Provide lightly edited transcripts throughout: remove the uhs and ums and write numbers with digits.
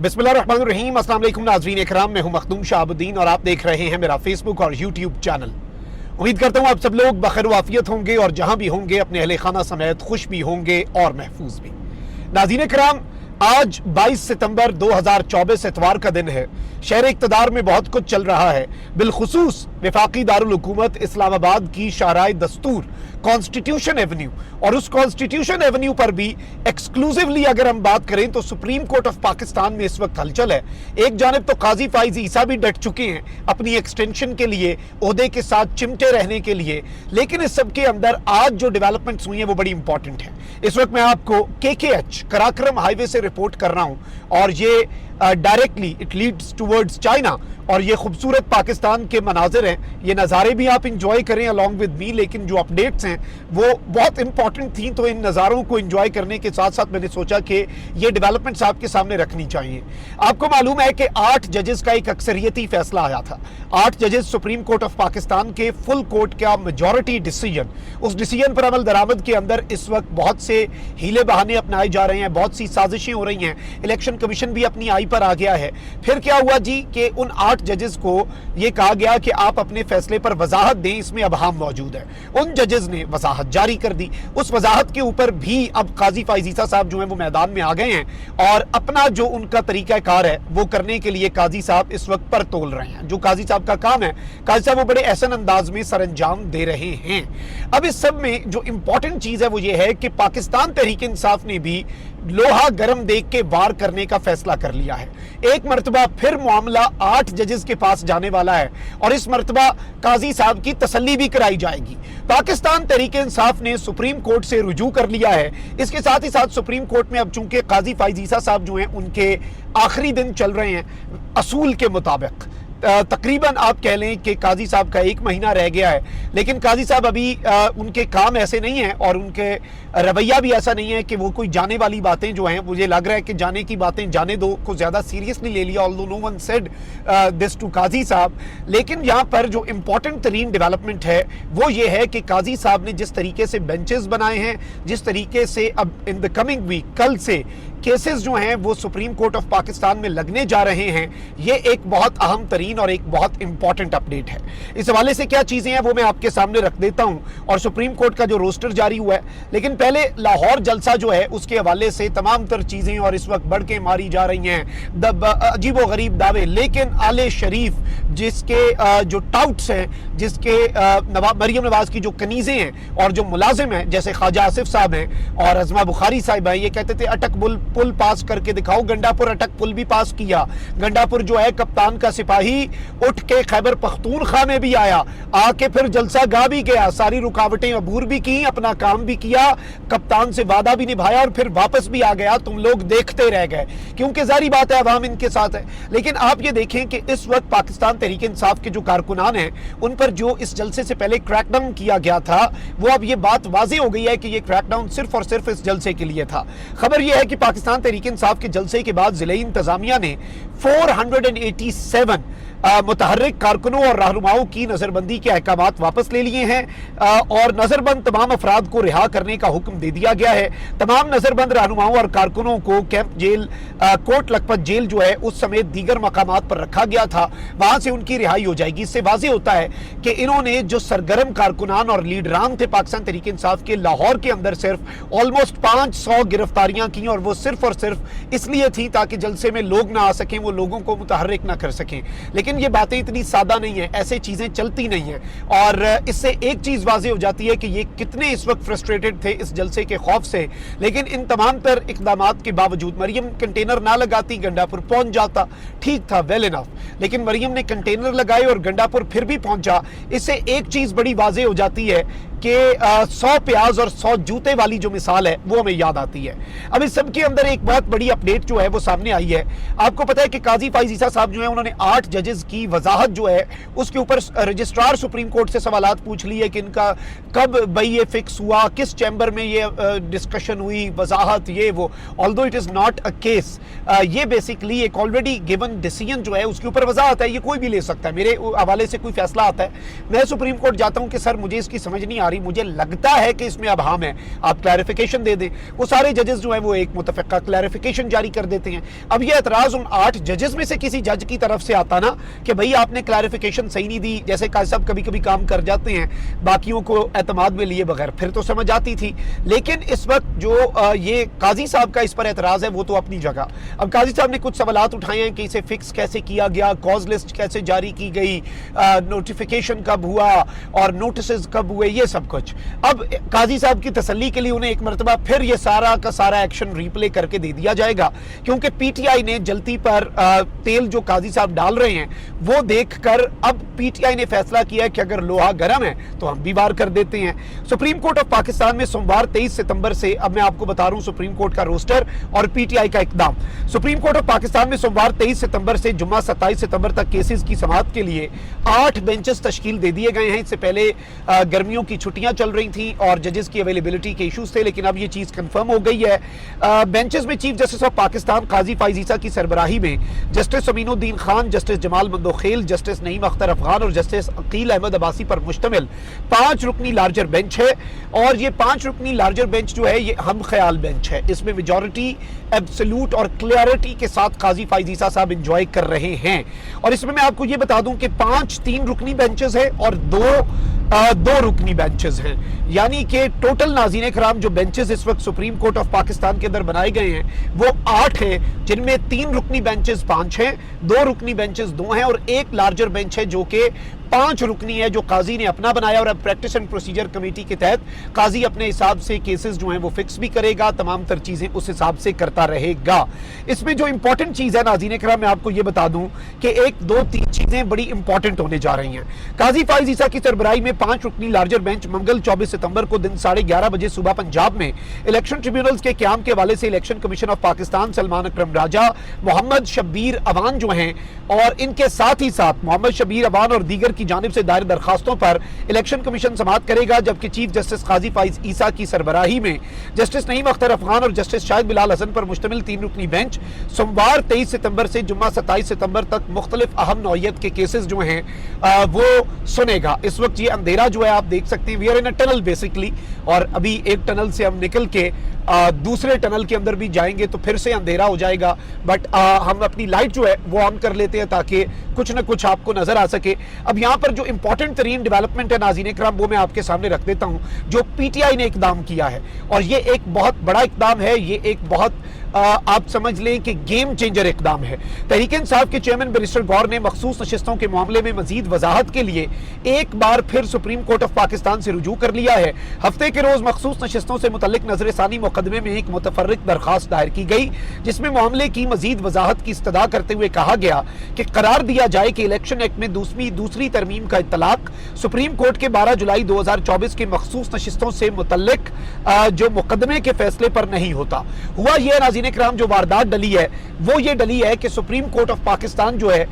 बिस्मिल्लाहिर्रहमानिर्रहीम। अस्सलाम वालेकुम नाज़रीन इकराम, मैं हूं मखदूम शाहबुद्दीन और आप देख रहे हैं मेरा फेसबुक और यूट्यूब चैनल। उम्मीद करता हूं आप सब लोग बखैर वाफियत होंगे और जहां भी होंगे अपने अहले खाना समेत खुश भी होंगे और महफूज भी। नाज़रीन इकराम, आज 22 सितंबर 2024 इतवार का दिन है। शहर इक़्तिदार में बहुत कुछ चल रहा है, बिलखुसूस वफाकी दारुल हुकूमत इस्लामाबाद की शाहराह दस्तूर कॉन्स्टिट्यूशन एवेन्यू, और उस कॉन्स्टिट्यूशन एवेन्यू पर भी एक्सक्लूसिवली अगर हम बात करें तो सुप्रीम कोर्ट ऑफ पाकिस्तान में इस वक्त हलचल है। एक जानिब तो काजी फाइज ईसा भी डट चुके हैं अपनी एक्सटेंशन के लिए, ओहदे के साथ चिमटे रहने के लिए, लेकिन इस सब के अंदर आज जो डेवलपमेंट्स हुई हैं वो बड़ी इंपॉर्टेंट है। इस वक्त मैं आपको KKH कराक्रम हाईवे से रिपोर्ट कर रहा हूं और ये directly it leads towards China, और ये खूबसूरत पाकिस्तान के मनाजिर हैं। ये नज़ारे भी आप इंजॉय करें अलॉन्ग विद मी, लेकिन जो अपडेट्स हैं वो बहुत इंपॉर्टेंट थी, तो इन नज़ारों को इंजॉय करने के साथ साथ मैंने सोचा कि ये डेवलपमेंट्स आपके सामने रखनी चाहिए। आपको मालूम है कि 8 जजेस का एक अक्सरियती फैसला आया था। 8 जजेस सुप्रीम कोर्ट ऑफ पाकिस्तान के फुल कोर्ट का मेजॉरिटी डिसीजन, उस डिसीजन पर अमल दरामद के अंदर इस वक्त बहुत से हीले बहाने अपनाए जा रहे हैं, बहुत सी साजिशें हो रही हैं। इलेक्शन कमीशन भी अपनी आई पर आ गया है। फिर क्या हुआ जी कि उन 8 जजेस को यह कहा गया कि आप अपने फैसले पर वजाहत दें, इसमें अबहाम मौजूद है। उन जजेस ने वजाहत जारी कर दी। उस वजाहत के ऊपर भी अब काजी फाइज ईसा साहब जो हैं वो मैदान में आ गए हैं और अपना जो उनका तरीकाकार है वो करने के लिए काजी साहब इस वक्त पर तोल रहे हैं। जो काजी साहब का काम है, काजी साहब वो बड़े एहसन अंदाज में सर अंजाम दे रहे हैं। अब इस सब में जो इंपॉर्टेंट चीज है वो ये है कि पाकिस्तान तहरीक इंसाफ ने भी लोहा गर्म देख के वार करने का फैसला कर लिया है। एक मरतबा फिर मामला 8 जजेस के पास जाने वाला है और इस मरतबा काजी साहब की तसल्ली भी कराई जाएगी। पाकिस्तान तहरीक इंसाफ ने सुप्रीम कोर्ट से रुजू कर लिया है। इसके साथ ही साथ सुप्रीम कोर्ट में अब चूंकि काजी फाइज ईसा साहब जो हैं उनके आखिरी दिन चल रहे हैं असूल के मुताबिक, तकरीबन आप कह लें कि काजी साहब का 1 महीना रह गया है, लेकिन काजी साहब अभी उनके काम ऐसे नहीं हैं और उनके रवैया भी ऐसा नहीं है कि वो कोई जाने वाली बातें जो हैं, मुझे लग रहा है कि जाने की बातें जाने दो को ज़्यादा सीरियसली ले लिया, although no one said this to Qazi साहब। लेकिन यहाँ पर जो इम्पोर्टेंट तरीन डेवलपमेंट है वो ये है कि काजी साहब ने जिस तरीके से बेंचेस बनाए हैं, जिस तरीके से अब इन द कमिंग वीक कल से केसेस जो हैं वो सुप्रीम कोर्ट ऑफ पाकिस्तान में लगने जा रहे हैं, ये एक बहुत अहम तरीन और एक बहुत इंपॉर्टेंट अपडेट है। इस हवाले से क्या चीजें हैं वो मैं आपके सामने रख देता हूं, और सुप्रीम कोर्ट का जो रोस्टर जारी हुआ है, लेकिन पहले लाहौर जलसा जो है उसके हवाले से तमाम तर चीजें और इस वक्त बढ़ के मारी जा रही हैं, अजीबो गरीब दावे। लेकिन आले शरीफ जिसके जो टाउट्स हैं, जिसके मरियम नवाज की जो कनीजें हैं और जो मुलाजिम हैं जैसे ख्वाजा आसिफ साहब हैं और अजमा बुखारी साहब हैं, ये कहते थे अटक पुल पास करके दिखाओ। गंडापुर अटक पुल भी पास किया। गंडापुर जो है कप्तान का सिपाही उठ के खैबर पख्तूनख्वा में भी आया, आके फिर जलसा गा भी गया, सारी रुकावटें अबूर भी की, अपना काम भी किया, कप्तान से वादा भी निभाया और फिर वापस भी आ गया। तुम लोग देखते रह गए क्योंकि जारी बात है अवाम इनके साथ है। लेकिन आप ये देखें कि इस वक्त पाकिस्तान तहरीक इंसाफ के जो कारकुनान हैं उन पर जो इस जलसे से पहले क्रैकडाउन किया गया था, वो अब ये बात वाज़ेह हो गई है कि ये क्रैकडाउन सिर्फ और सिर्फ इस जलसे के लिए था। खबर यह है कि पाकिस्तान तहरीक इंसाफ के जलसे के बाद जिले इंतजामिया ने 487 मुतहर्रिक कारकुनों और रहनुमाओं की नजरबंदी के अहकामात वापस ले लिए हैं और नजरबंद तमाम अफराद को रिहा करने का हुक्म दे दिया गया है। तमाम नजरबंद रहनुमाओं और कारकुनों को camp jail, Kot Lakhpat jail जो है उस समेत दीगर मकामात पर रखा गया था, वहां से उनकी रिहाई हो जाएगी। इससे वाज़ेह होता है कि इन्होंने जो सरगर्म कारकुनान और लीडरान थे पाकिस्तान तहरीक इंसाफ के, लाहौर के अंदर सिर्फ ऑलमोस्ट 500 गिरफ्तारियां की और वो सिर्फ और सिर्फ इसलिए थी ताकि जलसे में लोग ना आ सकें, वो लोगों को मुतहर्रिक ना कर सकें। लेकिन ये बातें इतनी सादा नहीं है, ऐसे चीजें चलती नहीं है। और इससे एक चीज वाज़ेह हो जाती है कि ये कितने इस वक्त फ्रस्ट्रेटेड थे इस जलसे के खौफ से। लेकिन इन तमाम तर इकदामात के बावजूद मरियम कंटेनर ना लगाती, गंडापुर पहुंच जाता, ठीक था, वेल इनफ। लेकिन मरियम ने कंटेनर लगाए और गंडापुर फिर भी पहुंचा। इससे एक चीज बड़ी वाज़ेह हो जाती है कि 100 प्याज और 100 जूते वाली जो मिसाल है वो हमें याद आती है। अब इस सब के अंदर एक बहुत बड़ी अपडेट जो है वो सामने आई है। आपको पता है कि काजी फाइज ईसा साहब जो है उन्होंने 8 जजेस की वजाहत जो है उसके ऊपर रजिस्ट्रार सुप्रीम कोर्ट से सवालात पूछ लिए कि इनका कब भाई ये फिक्स हुआ, किस चैम्बर में ये डिस्कशन हुई, वजाहत ये वो। Although it is not a case, ये बेसिकली एक ऑलरेडी गिवन डिसीजन जो है उसके ऊपर वजाहत है, ये कोई भी ले सकता है। मेरे हवाले से कोई फैसला आता है, मैं सुप्रीम कोर्ट जाता हूं कि सर मुझे इसकी समझ नहीं आ रही, मुझे लगता है कि इसमें अबहम है, आप क्लैरिफिकेशन दे दें। वो सारे जजेस जो हैं वो एक मुतफ़िक़ा क्लैरिफिकेशन जारी कर देते हैं। अब ये एतराज़ उन 8 जजेस में से किसी जज की तरफ से आता ना कि भाई आपने क्लैरिफिकेशन सही नहीं दी, जैसे काजी साहब कभी कभी काम कर जाते हैं बाकियों को एतमाद में लिए बगैर, फिर तो समझ आती थी। लेकिन इस वक्त जो ये काजी साहब का इस पर एतराज़ है वो तो अपनी जगह। अब काजी साहब ने कुछ सवालात उठाए हैं कि इसे फिक्स कैसे किया गया, कॉज लिस्ट कैसे जारी की गई, नोटिफिकेशन कब हुआ और नोटिस कब हुए, ये सब कुछ। अब काजी साहब की तसल्ली के लिए उन्हें एक मरतबा फिर ये सारा का सारा एक्शन रिप्ले करके दे दिया जाएगा, क्योंकि पीटीआई ने जलती पर तेल जो काजी साहब डाल रहे हैं वो देखकर अब पीटीआई ने फैसला किया है कि अगर लोहा गर्म है तो हम भी वार कर देते हैं। सुप्रीम कोर्ट ऑफ पाकिस्तान में सोमवार 23 सितंबर से, अब मैं आपको बता रहा हूं सुप्रीम कोर्ट का रोस्टर और पीटीआई का इकदाम। सुप्रीम कोर्ट ऑफ पाकिस्तान में सोमवार 23 सितंबर से जुम्मा 27 सितंबर तक केसेस की समाअत के लिए 8 बेंचेस तश्कील दे दिए गए हैं। इससे पहले गर्मियों की छुट्टियां चल रही थी और जजेस की अवेलेबिलिटी के इश्यूज थे, लेकिन अब ये चीज कंफर्म हो गई है। बेंचेस में चीफ जस्टिस ऑफ पाकिस्तान काजी फाइज ईसा की सरबराही में justice Aminuddin Khan, justice Jamal Mandokhel, justice Naeem Akhtar Afghan और जस्टिस अकील अहमद अब्बासी पर मुश्तमिल 5 रुकनी लार्जर बेंच है। और ये 5 रुकनी लार्जर बेंच जो है ये हम ख्याल बेंच है। इसमें मेजॉरिटी एब्सोल्यूट और क्लियरिटी के साथ काजी फाइज ईसा साहब एंजॉय कर रहे हैं। और इसमें मैं आपको ये बता दूं कि 5 3 रुकनी बेंचेस हैं और 2 रुकनी बेंचेस हैं, यानी कि टोटल नाज़रीन इकराम जो बेंचेस इस वक्त सुप्रीम कोर्ट ऑफ पाकिस्तान के अंदर बनाए गए हैं वो 8 हैं, जिनमें 3 रुकनी बेंचेस 5 हैं, 2 रुकनी बेंचेस 2 हैं और 1 लार्जर बेंच है जो कि 5 रुकनी है, जो काजी ने अपना बनाया। और अब प्रैक्टिस एंड प्रोसीजर कमेटी के तहत काजी अपने हिसाब से केसेस जो हैं वो फिक्स भी करेगा, तमाम तर चीजें उस हिसाब से करता रहेगा। इसमें जो इंपॉर्टेंट चीज है नाज़रीन इकराम, मैं आपको ये बता दूं कि 1 2 3 चीजें बड़ी इंपॉर्टेंट होने जा रही हैं। काजी फाइज ईसा की सरबराही में 5 रुकनी लार्जर बेंच मंगल 24 सितंबर को दिन 11:30 बजे सुबह पंजाब में इलेक्शन ट्रिब्यूनल्स के क्याम के हवाले से election commission of Pakistan Salman Akram Raja, Mohammad Shabbir Awan जो हैं और इनके साथ ही साथ मोहम्मद शब्बीर अवान और दीगर की जानिब से दायर दरखास्तों पर इलेक्शन कमीशन समाअत करेगा। जबकि चीफ जस्टिस काजी फाइज ईसा की सरबराही में जस्टिस नईम अख्तर अफगान और जस्टिस शाहिद बिलाल हसन पर मुश्तमिल 3 रुकनी बेंच सोमवार 23 सितंबर से जुम्मा 27 सितंबर तक मुख्तलिफ अहम नौइयत के केसेस जो हैं वो सुनेगा। इस वक्त ये अंधेरा जो है आप देख सकते हैं, we are in a tunnel basically, और अभी एक टनल से हम निकल के दूसरे टनल के अंदर भी जाएंगे तो फिर से अंधेरा हो जाएगा। बट हम अपनी लाइट जो है वो ऑन कर लेते हैं ताकि कुछ ना कुछ आपको नजर आ सके। अब यहाँ पर जो इंपॉर्टेंट तरीन डेवलपमेंट है नाज़रीन इकराम वो मैं आपके सामने रख देता हूँ, जो पीटीआई ने इकदाम किया है। और ये एक बहुत बड़ा इकदाम है, ये एक बहुत आप समझ लें कि गेम चेंजर इकदाम है। तहरीक इंसाफ के चेयरमैन बैरिस्टर गौर ने मखसूस नशिस्तों के मामले में मजीद वजाहत के लिए एक बार फिर सुप्रीम कोर्ट ऑफ पाकिस्तान से रुजू कर लिया है। हफ्ते के रोज मखसूस नशिस्तों से मुतल्लिक नजरसानी मुकदमे में एक मुतफर्रिक दरखास्त दायर की गई, जिसमें मामले की मजीद वजाहत की इस्तदा करते हुए कहा गया कि करार दिया जाए कि इलेक्शन एक्ट में दूसरी तरमीम का इतलाक सुप्रीम कोर्ट के 12 जुलाई 2024 के मखसूस नशिस्तों से मुतल्लिक जो मुकदमे के फैसले पर नहीं होता। हुआ यह नाज़रीन इकराम, जो वारदात डली है वो ये डली है कि सुप्रीम कोर्ट ऑफ पाकिस्तान जो है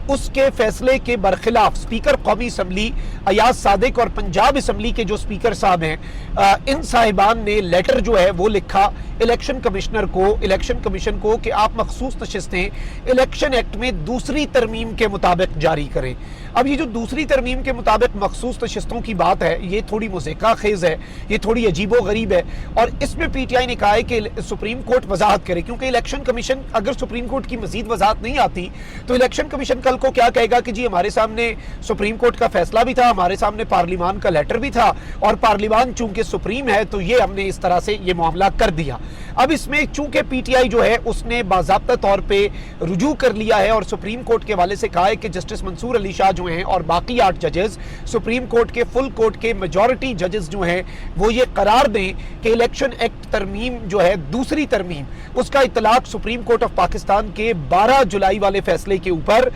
उसके फैसले के बरखिलाफ स्पीकर कौमी असम्बली अयाज सादिक और पंजाब असम्बली के जो स्पीकर साहब हैं इन साहिबान ने लेटर जो है वो लिखा इलेक्शन कमिश्नर को, इलेक्शन कमीशन को कि आप मखसूस नशिस्तें इलेक्शन एक्ट में दूसरी तरमीम के मुताबिक जारी करें। अब ये जो दूसरी तरमीम के मुताबिक मखसूस नशिस्तों की बात है ये थोड़ी मुज़क्का खेज है, ये थोड़ी अजीबो गरीब है। और इसमें पीटीआई ने कहा है कि सुप्रीम कोर्ट वजाहत करे, क्योंकि इलेक्शन कमीशन अगर सुप्रीम कोर्ट की मजीद वजाहत नहीं आती तो इलेक्शन कमीशन कल को क्या कहेगा कि जी हमारे सामने सुप्रीम कोर्ट का फैसला भी था, हमारे सामने पार्लिमान का लेटर भी था और पार्लिमान चूंकि सुप्रीम है तो ये हमने इस तरह से ये मामला कर दिया। अब इसमें चूंकि पीटीआई जो है उसने बाज़ाब्ता तौर पे रुजू कर लिया है और सुप्रीम कोर्ट के हवाले से कहा है कि जस्टिस मंसूर अली शाह जो हैं और बाकी 8 जजेस सुप्रीम कोर्ट के फुल कोर्ट के मेजॉरिटी जजेस जो हैं वो ये करार दें कि इलेक्शन एक्ट तरमीम जो है दूसरी तरमीम उसका इतलाक सुप्रीम कोर्ट ऑफ पाकिस्तान के 12 जुलाई वाले फैसले के ऊपर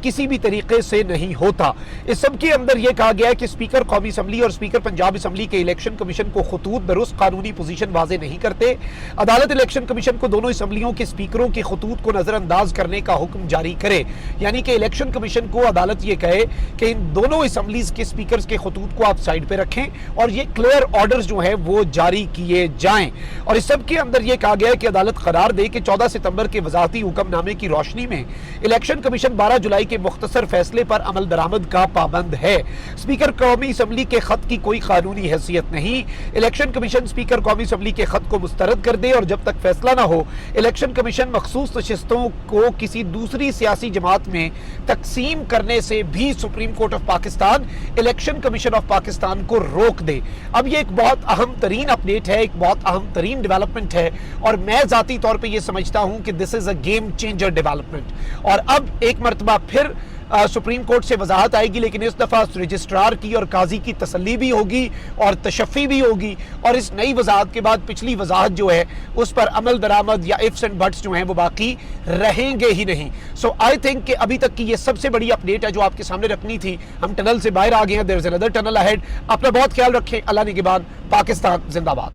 किसी भी तरीके से नहीं होता। इस सब के अंदर यह कहा गया है कि स्पीकर कौमी असम्बली और स्पीकर पंजाब असम्बली के इलेक्शन कमीशन को खतूत दुरुस्त कानूनी पोजीशन वाजे नहीं करते। अदालत इलेक्शन कमीशन को दोनों असम्बलियों के स्पीकरों के खतूत को नजरअंदाज करने का हुक्म जारी करे, यानी कि इलेक्शन कमीशन को अदालत ये कहे कि इन दोनों असम्बलीज के स्पीकर के खतूत को आप साइड पे रखें और ये क्लियर ऑर्डर्स जो है वो जारी किए जाएं। और इस सब के अंदर यह कहा गया है की अदालत करार दे कि 14 सितंबर के वजाती हुक्मनामे की रोशनी में इलेक्शन कमीशन 12 जुलाई के मुख्तसर फैसले पर अमल दरामद का पाबंद है। स्पीकर कौमी असम्बली के खत की कोई कानूनी हैसियत नहीं। इलेक्शन कमीशन स्पीकर कौमी असम्बली के खत को मुस्तरद कर दे और जब तक फैसला ना हो इलेक्शन कमीशन मखसूस नशिस्तों को किसी दूसरी सियासी जमात में तकसीम करने से भी supreme court of Pakistan election commission of Pakistan को रोक दे। अब ये एक बहुत अहम तरीन अपडेट है, एक बहुत अहम तरीन डेवलपमेंट है और मैं जाती तौर पे ये समझता हूं कि this is a game changer development. और अब एक मरतबा फिर सुप्रीम कोर्ट से वजाहत आएगी, लेकिन इस दफा रजिस्ट्रार की और काजी की तसल्ली भी होगी और तशफ़ी भी होगी और इस नई वजाहत के बाद पिछली वजाहत जो है उस पर अमल दरामद या इफ्स एंड बट्स जो हैं वो बाकी रहेंगे ही नहीं। सो आई थिंक कि अभी तक की ये सबसे बड़ी अपडेट है जो आपके सामने रखनी थी। हम टनल से बाहर आ गए हैं, there is another tunnel ahead. अपना बहुत ख्याल रखें। अल्लाह निगहबान। पाकिस्तान जिंदाबाद।